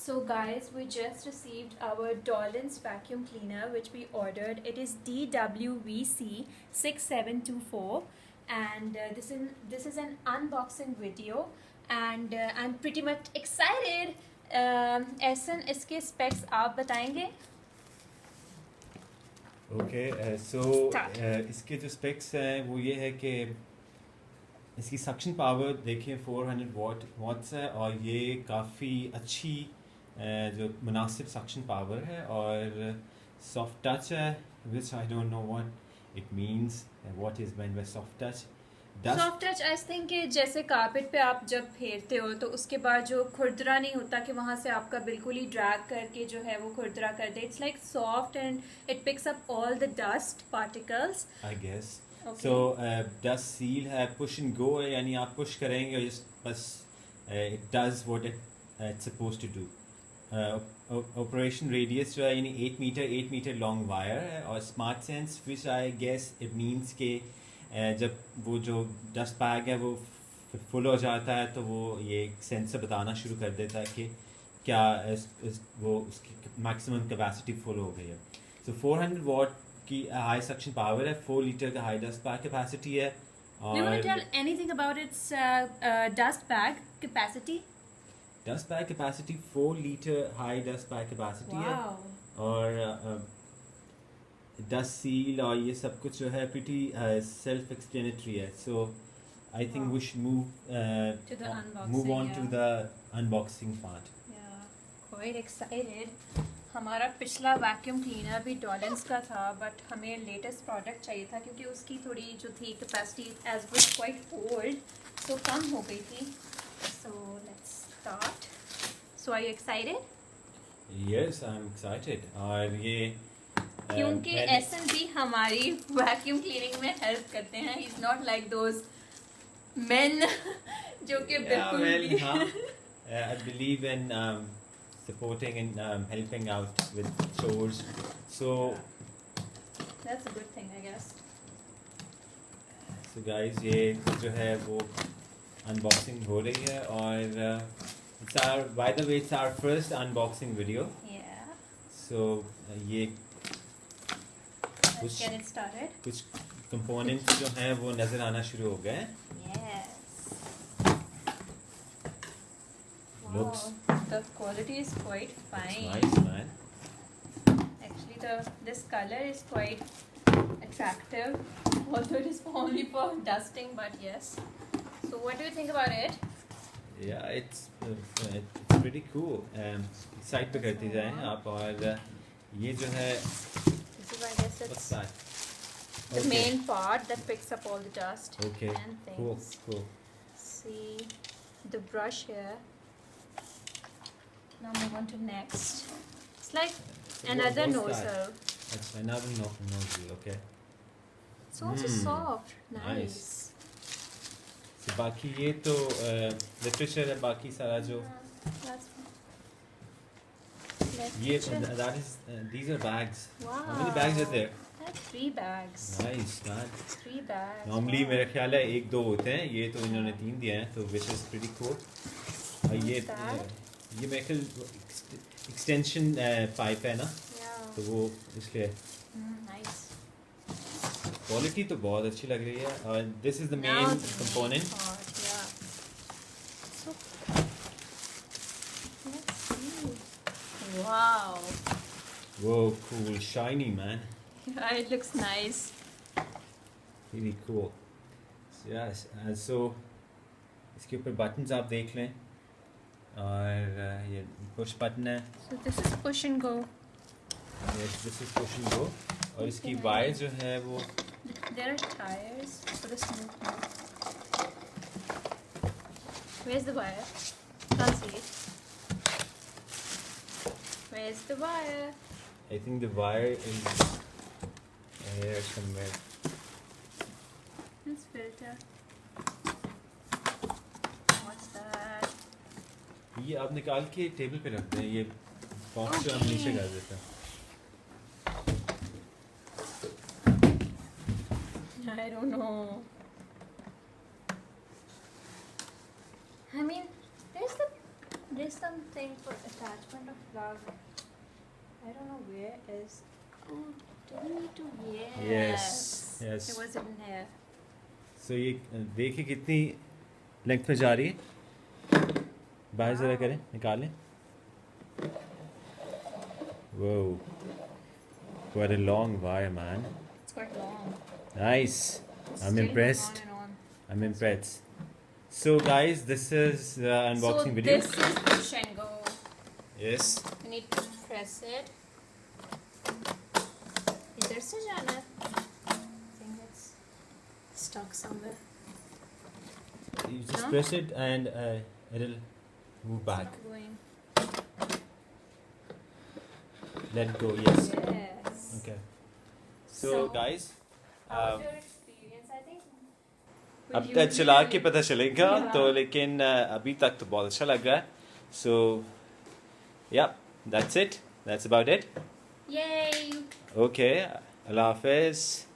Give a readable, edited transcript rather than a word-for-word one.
So guys, we just received our Dawlance vacuum cleaner which we ordered. It is DWVC 6724 and this is an unboxing video and I'm pretty much excited. Ehsan, इसके specs आप बताएंगे? Okay, इसके जो specs हैं वो ये है कि इसकी सक्शन पावर देखिए 400 वाट्स है और ये काफ़ी अच्छी जो मुनासिब सक्शन पावर है और सॉफ्ट टच है which I don't know what it means and what is meant by soft touch. Soft touch I think कि जैसे कारपेट पे आप जब फेरते हो तो उसके बाद जो खुरदरा नहीं होता कि वहाँ से आपका बिल्कुल ही ड्रैग करके जो है वो खुरदरा कर दे. It's like soft and it picks up all the dust particles I guess. Okay. So dust seal है पुश एंड गो है यानी आप पुश करेंगे बस it does what it's supposed to do. Operation radius जो है यानी 8 मीटर लॉन्ग वायर है और smart sense which I guess it means के जब वो जो डस्ट बैग है वो फुल हो जाता है तो वो ये सेंसर बताना शुरू कर देता है कि क्या वो उसकी मैक्सिमम कैपेसिटी फुल हो गई है. सो 400 वाट की हाई सक्शन पावर है, 4 लीटर का हाई डस्ट बैग कैपेसिटी है. Do you want to tell anything about its dust bag capacity? Dust bag capacity 4 litre high dust bag capacity है और डस्ट सील और ये सब कुछ जो है pretty self explanatory है. So I think we should move on to the unboxing part. Yeah, quite excited. हमारा पिछला वैक्यूम क्लीनर भी डॉलेंस का था बट हमें लेटेस्ट प्रोडक्ट चाहिए था क्योंकि उसकी थोड़ी जो थी capacity as was quite old so कम हो गई थी. So let's start. So are you excited? Yes, I'm excited. और ये क्योंकि एहसन भी हमारी वैक्यूम क्लीनिंग में हेल्प करते हैं. He is not like those main जो कि बिल्कुल भी I believe in supporting and helping out with chores. So that's a good thing, I guess. So guys, ये जो है वो unboxing हो रही है और it's our, by the way, it's our first unboxing video. Yeah. So ये Let's get it started. कुछ components जो हैं वो नज़र आना शुरू हो गए. Yes. Looks. The quality is quite fine. Nice, man. Actually, this color is quite attractive, although it is only for dusting. But yes. So, what do you think about it? Yeah, it's pretty cool. Side पे करते जाएं आप और ये जो है. This is, I guess, what's that? The main part that picks up all the dust. Okay. And things. Cool. See the brush here. Now move on to next. It's like So another what's nozzle. that? That's another nozzle. Okay. It's also soft. Nice. So बाकी ये तो literature है बाकी सारा जो That's ये that is these are bags. Wow. How many bags are there? That's 3 bags. Nice, man. 3 bags. Normally wow. मेरा ख्याल है 1-2 होते हैं, ये तो इन्होंने 3 दिए हैं तो which is pretty cool. और ये मेरे ख्याल extension pipe है ना, तो वो इसलिए nice. क्वालिटी तो बहुत अच्छी लग रही है और this is the main component. Yeah. So let's see. Wow. Whoa, cool, shiny, man. Yeah, it looks nice. Really cool. So, yes, so इसके ऊपर buttons आप देख लें और ये push button है. So this is push and go. Yes, this is push and go. और इसकी wire जो है वो There are tires for the smooth move. Where's the wire? Can't see it. Where's the wire? I think the wire is here somewhere. This filter. What's that? ये आप निकाल के table पे रख दें, ये बॉक्स जो हम नीचे कर देते हैं. I don't know. I mean, there's the something for attachment of plug. I don't know where is. Oh, do we need to? Yes. Yes. It was in here. So ये देखिए कितनी लेंथ में जा रही है. बाहर जरा करें, निकालें. Whoa. Quite a long wire, man. It's quite long. Nice. I'm impressed. On and on. I'm impressed. So guys, this is the unboxing video. So this is push and go. Yes. You need to press it. इधर से जाना है. I think it's stuck somewhere. You just No? press it and it'll move back. It's not going. Let it go. Yes. Yes. Okay. So guys, How's your experience? I think. अब तक चला के पता चलेगा तो लेकिन अभी तक तो बहुत अच्छा लग रहा है. So yeah, that's it. That's about it. Yay! Okay. Allah Hafiz.